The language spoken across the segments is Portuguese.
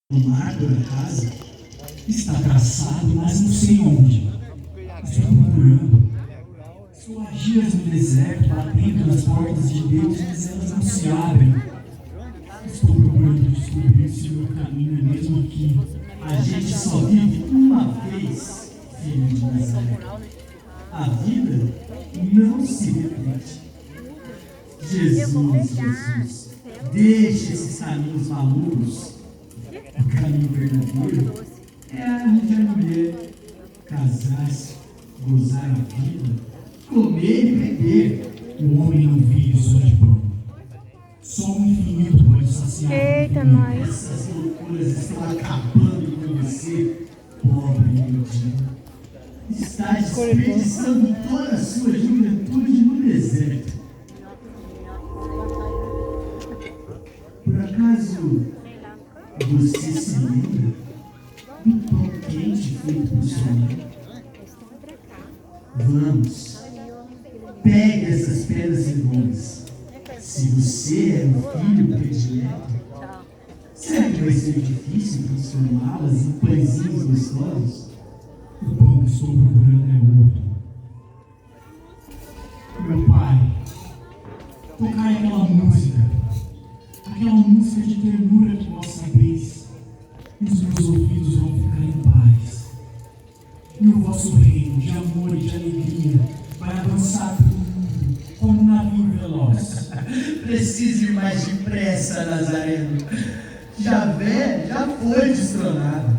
O marco da casa está traçado, mas não sei onde. Estou procurando. Estou há dias no deserto, batendo nas portas de Deus, mas elas não se abrem. Estou procurando descobrir se o meu caminho é mesmo aqui. A gente só vive uma vez, filho de Nazaré. A vida não se repete. Jesus, deixe esses caminhos malucos. O caminho verdadeiro é a mulher casar-se, gozar a vida, comer e beber. O homem não vive só de pão. Só um infinito pode saciar. Eita, nós. Essas loucuras estão acabando com você, pobre mendigo. Está desperdiçando toda a sua juventude no deserto. Por acaso você se lembra do pão quente feito por sua mãe? Vamos, pegue essas pedras redondas. Se você é o filho predileto, será que vai ser difícil transformá-las em pãezinhos gostosos? O pão que estou procurando é outro. Meu pai, tocai aquela música de ternura que vós sabeis, e os meus ouvidos vão ficar em paz. E o vosso reino de amor e de alegria vai avançar pelo mundo como um navio veloz. Precisa ir mais depressa, Nazareno. Javé já foi destronado.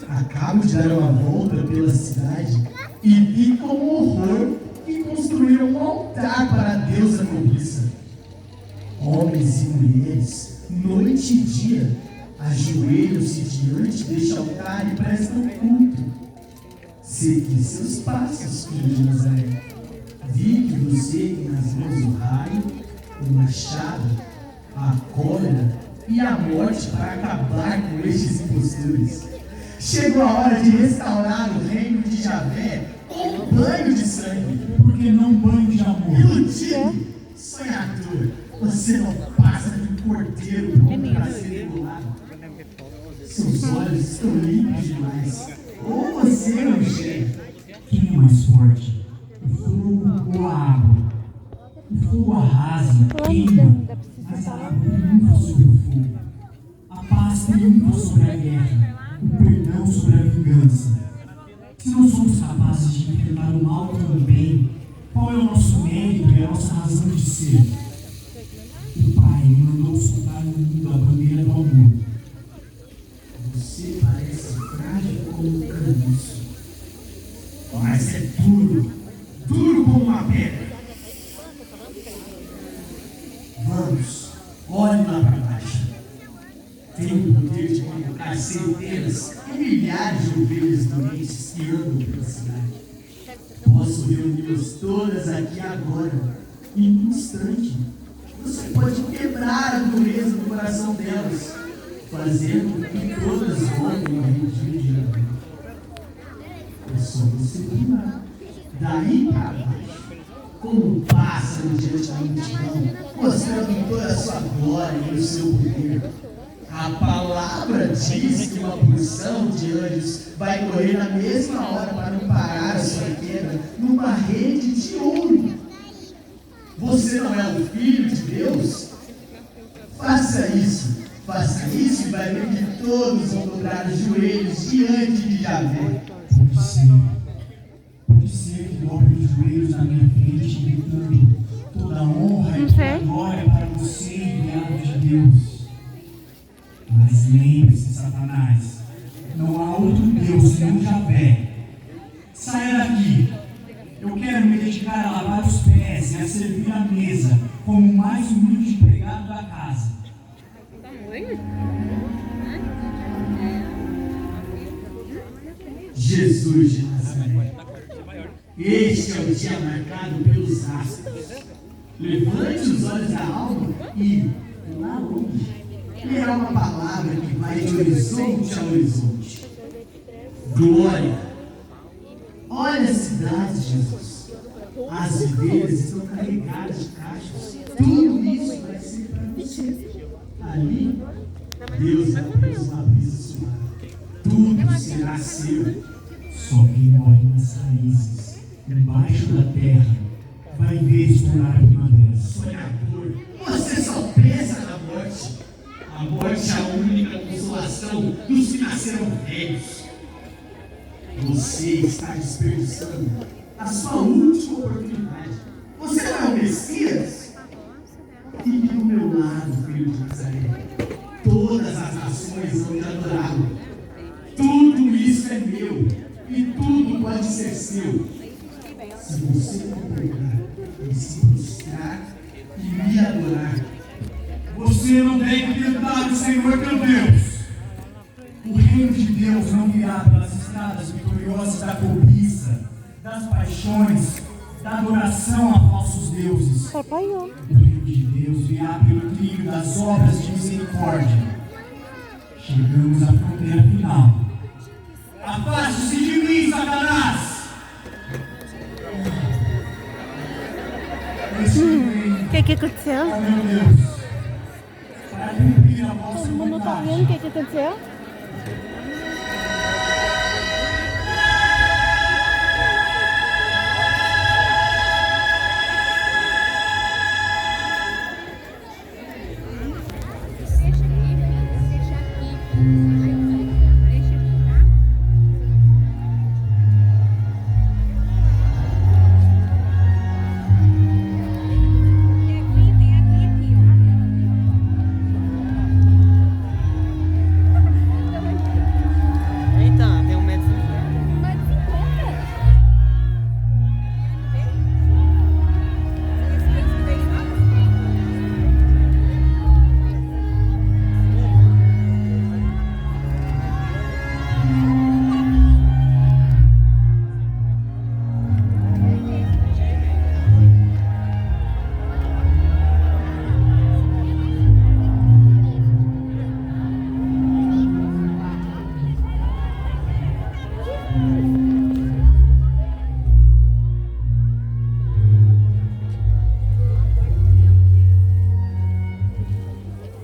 Acabo de dar uma volta pela cidade e vi com horror que construíram um altar para a deusa cobiça. Homens e mulheres, noite e dia, ajoelham-se diante deste altar e prestam culto. Segui seus passos, filho de Nazaré. Vi que você tem nas mãos o raio, o machado, a cólera e a morte para acabar com estes impostores. Chegou a hora de restaurar o reino de Javé com um banho de sangue. Por que não um banho de amor? Iludido, sonhador, você não passa de um cordeiro pronto para ser regulado. Seus olhos estão limpos demais. Ou você é um gênio. Quem é mais forte? O fogo ou a água? O fogo arrasa, queima, mas a água triunfa sobre o fogo. A paz triunfa sobre a guerra. O perdão sobre a vingança. Se não somos capazes de enfrentar o mal com o bem, qual é o nosso mérito e a nossa razão de ser? O Pai me mandou soltar no mundo a bandeira do amor. Você parece frágil como um caniço, mas é duro como uma pedra. Vamos, olhe lá para baixo. Tenho o poder de convocar centenas e milhares de ovelhas doentes que andam pela cidade. Posso reuni-las todas aqui agora, em um instante. Você pode quebrar a dureza do coração delas, fazendo com que todas voltem ao redil de Javé. É só você pular, daí para baixo, como um pássaro diante da multidão, mostrando toda a sua glória e o seu poder. A palavra diz que uma porção de anjos vai correr na mesma hora para não parar a sua queda numa rede de ouro. Você não é o Filho de Deus? Faça isso e vai ver que todos vão dobrar os joelhos diante de Javé. Pode ser que dobre os joelhos na minha frente, gritando toda a honra e toda a glória para você, enviado de Deus. Mas lembre-se, Satanás, não há outro Deus senão Javé. Saia daqui. Eu quero me dedicar a lavar os pés e a servir a mesa como o mais humilde empregado da casa. Jesus de Nazaré, este é o dia marcado pelos astros. Levante os olhos da alma e, lá longe, lerá uma palavra que vai de horizonte a horizonte. Glória! Olha a cidade, Jesus. As videiras estão carregadas de cachos. Tudo isso vai ser para você. Ali Deus é Deus na brisa suave. Tudo será seu. Só quem morre nas raízes, embaixo da terra, vai ver estourar a primavera. Sonhador, você só pensa na morte. A morte é a única consolação dos que nasceram velhos. Você está desperdiçando a sua última oportunidade. Você não é o Messias? Fique do meu lado, filho de Nazaré. Todas as nações vão te adorar. Tudo isso é meu e tudo pode ser seu. Se você concordar em se prostrar e me adorar, você não tem que tentar o Senhor teu Deus. O reino de Deus não virá pelas estradas vitoriosas da cobiça, das paixões, da adoração a falsos deuses. O reino de Deus virá pelo trilho das obras de misericórdia. Chegamos à fronteira final. Afaste-se de mim, Satanás! O que aconteceu? Oh, meu Deus, para cumprir a vossa Todo mundo tá vontade. vendo o que aconteceu? Então, tem 1,50 m.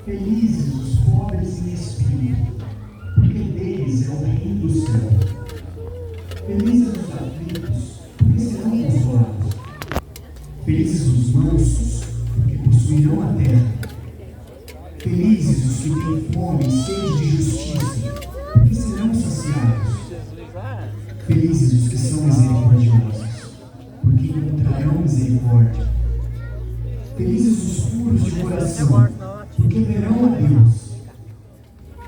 Felizes os pobres em espírito, porque deles é o reino do céu. Felizes os aflitos, porque serão consolados. Felizes os mansos, porque possuirão a terra. Felizes os que têm fome e sede de justiça, porque serão saciados. Felizes os que são misericordiosos, porque encontrarão misericórdia. Felizes os puros de coração, porque verão a Deus.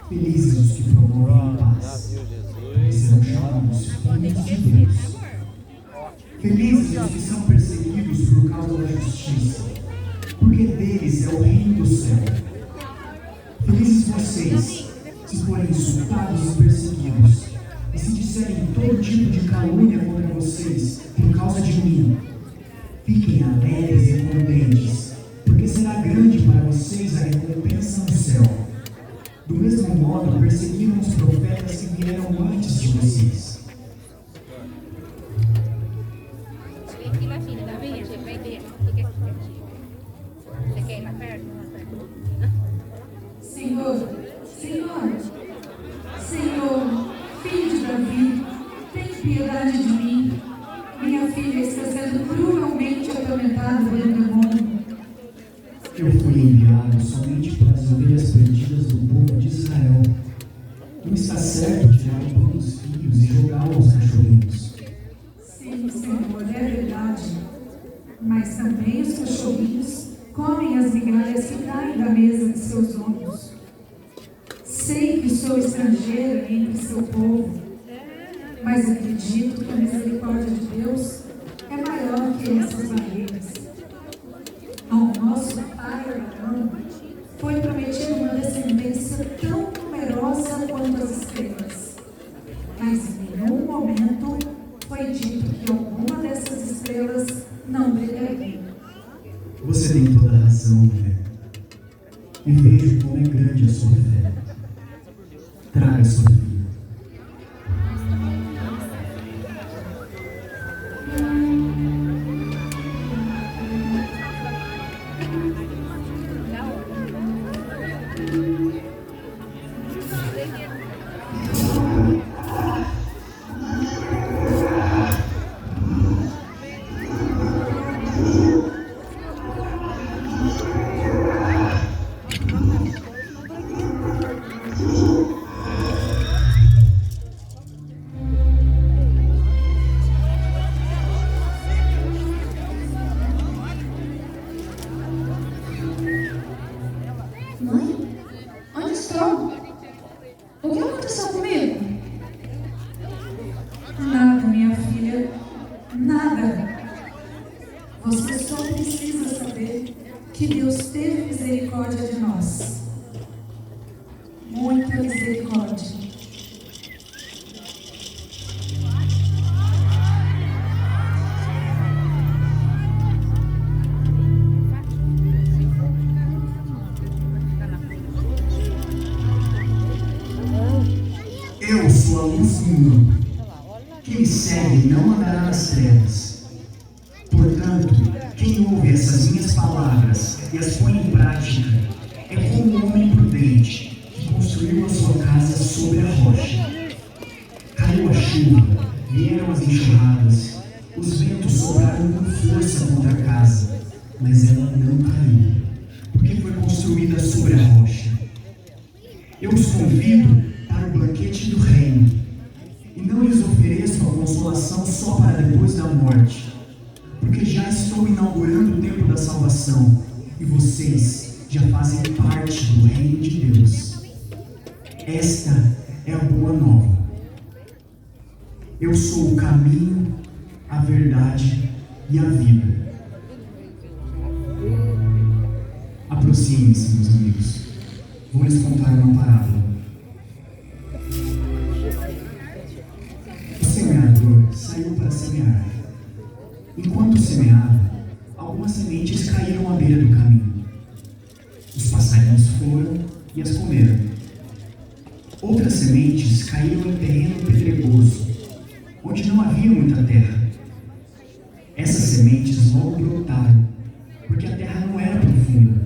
Felizes os que promovem a paz, porque serão chamados filhos de Deus. Felizes os que são perseguidos por causa da justiça, porque deles é o reino do céu. Felizes vocês, se forem insultados e perseguidos, e se disserem todo tipo de calúnia contra vocês por causa de mim. Fiquem alegres e contentes, porque será grande para vocês a recompensa no céu. Do mesmo modo, perseguiram os profetas que vieram antes de vocês. Senhor, Senhor, Senhor, filho de Davi, tem piedade de mim. Minha filha está sendo cruelmente atormentada pelo demônio. Eu fui enviado somente para as ovelhas perdidas do povo de Israel. Não está certo tirar o pão dos filhos e jogá-lo aos cachorrinhos. Sim, Senhor, é verdade. Mas também os cachorrinhos comem as migalhas que caem da mesa de seus donos. Sei que sou estrangeira entre seu povo, mas acredito que a misericórdia de Deus é maior que essas barreiras. Ao nosso pai Abraão foi prometida uma descendência tão numerosa quanto as estrelas, mas em nenhum momento foi dito que alguma dessas estrelas não brilharia. Você tem toda a razão, mulher. E vejo como é grande a sua fé. Traga sua filha. Mãe? Onde estou? O que aconteceu comigo? Nada, minha filha. Nada. Você só precisa saber que Deus teve misericórdia de nós. Muita misericórdia. Eu sou a luz do mundo. Quem me segue não andará nas trevas. Portanto, quem ouve essas minhas palavras e as põe em prática é como um homem prudente que construiu a sua casa sobre a rocha. Caiu a chuva, vieram as enxurradas, os ventos sopraram com força contra a casa, mas ela não caiu, porque foi construída sobre a rocha. Eu os convido para o banquete do reino, e não lhes ofereço a consolação só para depois da morte, porque já estou inaugurando o tempo da salvação, e vocês já fazem parte do reino de Deus. Esta é a boa nova. Eu sou o caminho, a verdade e a vida. Aproximem-se, meus amigos. Vou lhes contar uma parábola. O semeador saiu para semear. Enquanto semeava, algumas sementes caíram à beira do caminho. Os passarinhos foram e as comeram. Outras sementes caíram em terreno pedregoso, onde não havia muita terra. Essas sementes logo brotaram, porque a terra não era profunda.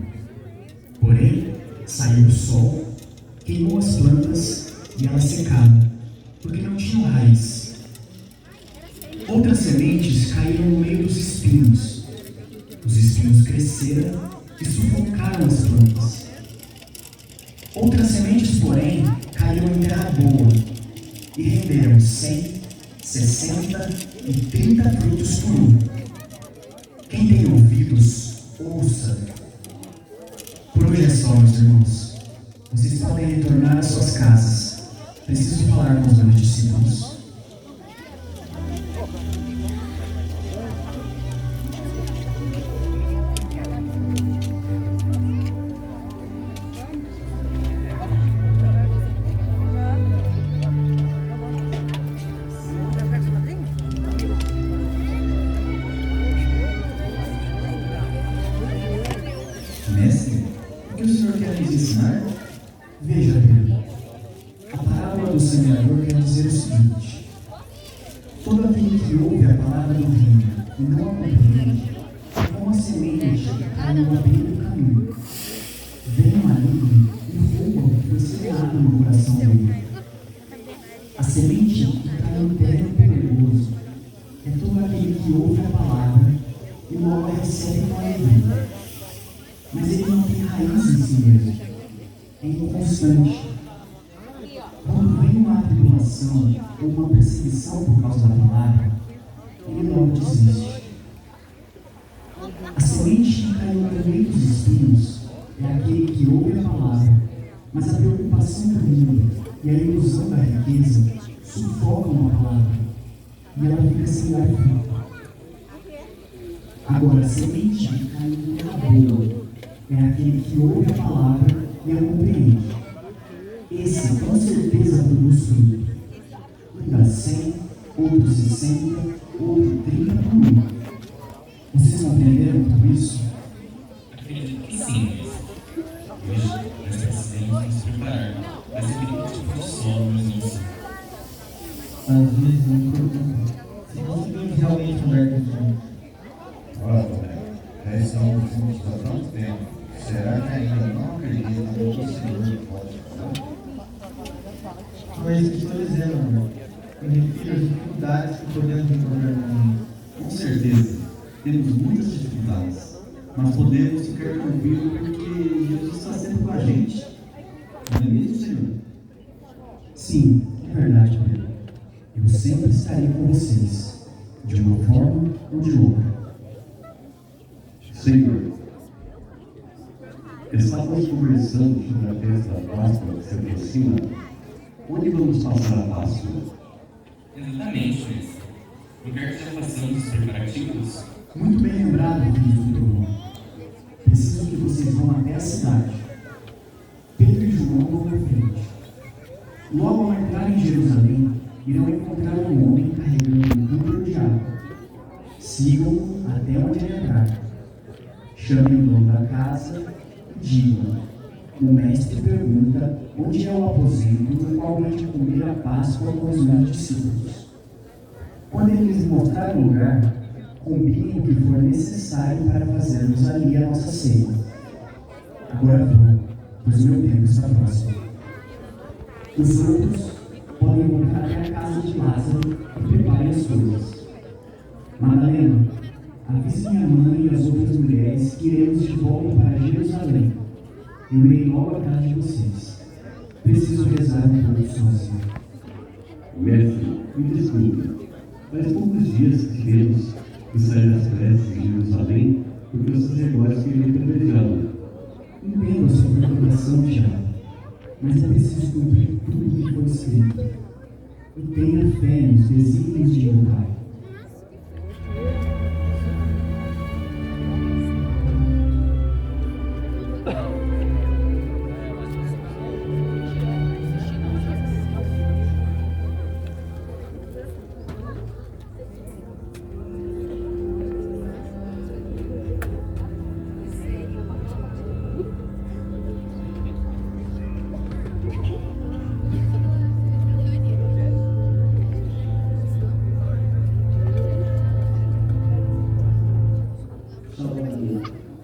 Porém, saiu o sol, queimou as plantas e elas secaram, porque não tinham raiz. Outras sementes caíram no meio dos espinhos. Os espinhos cresceram e sufocaram as plantas. Outras sementes, porém, caíram em terra boa e renderam 100, 60 e 30 frutos por um. Quem tem ouvidos, ouça. Por hoje é só, meus irmãos. Vocês podem retornar às suas casas. Preciso falar com os meus discípulos. Mestre, o que o senhor quer nos ensinar? Veja, Pedro. A parábola do semeador quer dizer o seguinte: todo aquele que ouve a palavra do reino e não a compreende é como a semente que caiu à beira do caminho. Vem o maligno e rouba o que foi semeado no coração dele. A semente que cai no terreno perigoso é todo aquele que ouve a palavra e logo a recebe com alegria. Mas ele não tem raiz em si mesmo. É inconstante. Quando vem uma tribulação ou uma perseguição por causa da palavra, ele logo desiste. A semente que caiu no meio dos espinhos é aquele que ouve a palavra, mas a preocupação do mundo e a ilusão da riqueza sufocam a palavra e ela fica sem dar fruto. Agora, a semente que caiu em terra boa é aquele que ouve a palavra e a compreende. Esse, com certeza, produz fruto. Um dá 100, outro 60, outro 30 por um. Vocês compreenderam tudo isso? Acredito que sim, mas hoje nós precisamos nos preparar para receber um tipo de solo nos ensina. Às vezes eu me pergunto se conseguimos realmente andar com Deus. Ora, Tomé, já estamos juntos há tanto tempo. Será que ainda não acredita no que o Senhor pode fazer? Foi isso que estou dizendo, amor. Me refiro às dificuldades que podemos encontrar no mundo. Com certeza, temos muitas dificuldades, mas podemos ficar tranquilos porque Jesus está sempre com a gente. Não é mesmo, Senhor? Sim, é verdade, Pedro. Eu sempre estarei com vocês, de uma forma ou de outra. Senhor, estávamos conversando sobre a festa da Páscoa que se aproxima. Onde vamos passar a Páscoa? Exatamente, mestre. Lugar que já passamos os preparativos. Muito bem lembrado, filhos do trono. Preciso que vocês vão até a cidade. Pedro e João vão na frente. Logo ao entrar em Jerusalém, irão encontrar um homem carregando um cântaro de água. Sigam-o até onde ele entrar. Chamem o dono da casa e digam: o mestre pergunta onde é o aposento no qual vai de comer a Páscoa com os meus discípulos. Quando ele lhes mostrar o lugar, combinem o que for necessário para fazermos ali a nossa ceia. Agora vão, pois meu tempo está próximo. Os outros podem voltar até a casa de Lázaro e preparem as coisas. Madalena, avise minha mãe e as outras mulheres que iremos de volta para Jerusalém. Eu irei logo atrás de vocês. Preciso rezar um pouco sozinho. Mestre, me desculpe. Faz poucos dias que tivemos que sair das preces em Jerusalém porque os sacerdotes queriam privilegiá-lo. Entendo a sua preocupação, Tiago, mas é preciso cumprir tudo o que foi escrito. E tenha fé nos desígnios de meu Pai.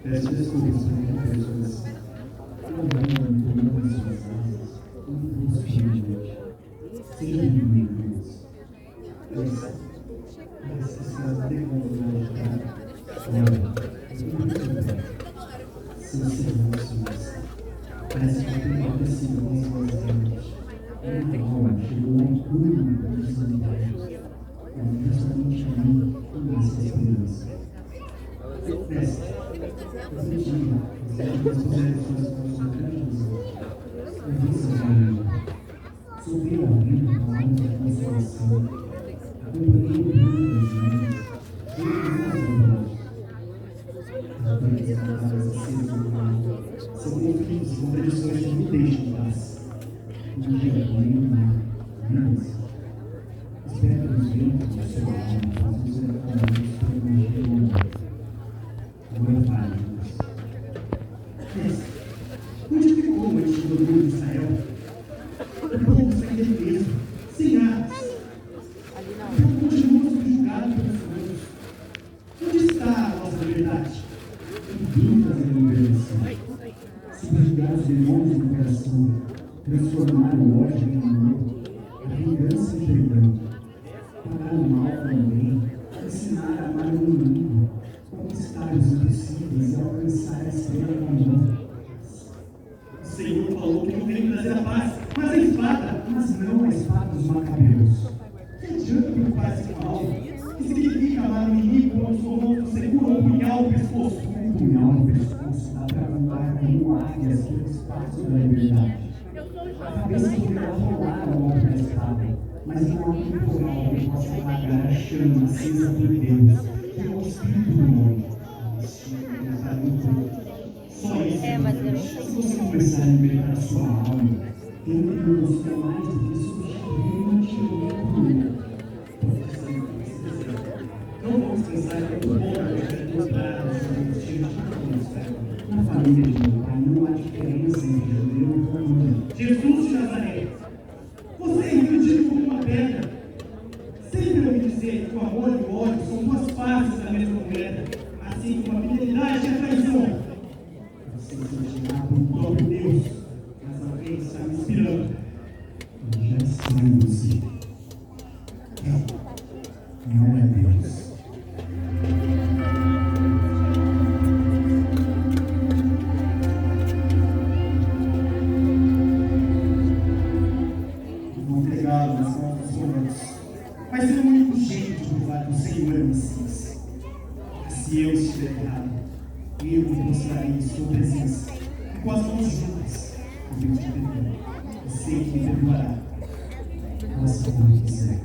Peço desculpas por muitas pessoas. Eu amo como as suas asas, como os filhos. Seja bem-vindos. Mas está demonstrado. Olha, seus silêncios. Parece que tem algo assim com suas dentes. Uma hora chegou ao cúmulo dos santuários. É justamente a mim que nasce a esperança. Mestre, refletindo, as posições são grandes. Avisa, amigo. Soube a vida com alma de consolação. Acompanhei o brilho das mãos. Veio com as olhos. As acesas do mar. São conflitos, contradições que me deixam em paz. Um dia nenhuma, menos. Espero que os ventos do seu alma possam ser acalmados por uma reunião. Agora fale, Deus. Onde ficou o antigo povo de Israel? O povo sem defesa, sem armas. O povo continua subjugado pelos romanos. Onde está a nossa liberdade? Vim trazer a libertação. Subjugar os demônios do coração. Transformar o ódio em amor. A vingança em perdão. Pagar o mal com o bem. Ensinar a amar o inimigo. Conquistar os impossíveis e alcançar a estrela da mão. O Senhor falou que não veio trazer a paz, mas a espada. Mas não a espada dos macabeus. Que adianta preocupar-se com algo? Que significa amar o inimigo quando sua mão segura um punhal no pescoço? Um punhal no pescoço dá para voar como águias pelo espaço da liberdade. A cabeça poderá rolar ao longo da espada, mas não há um coral que possa apagar a chama acesa por Deus, que é o Espírito do homem. Só isso, se você começar a libertar a sua alma, tendo que buscar mais do que substituir uma tirania por outra. Não vamos pensar que o bom é encontrar as angústias de na família de meu pai não há diferença entre judeu e romano. Jesus de Nazaré, você é ridículo como uma pedra. Sempre ouvi dizer que o amor e o ódio são duas faces da mesma moeda, assim como a fidelidade e a traição. Você se imaginar por um próprio Deus, mas alguém está me inspirando. Eu já sei. está em você. Não é Deus. Vou entregá-lo nas mãos dos romanos. Mas tem um único jeito de provar que o Senhor é o Messias. Se eu estiver errado, eu me mostrarei em sua presença, e com as mãos juntas, eu te perdoo. E sei que me perdoará. Faça como quiser.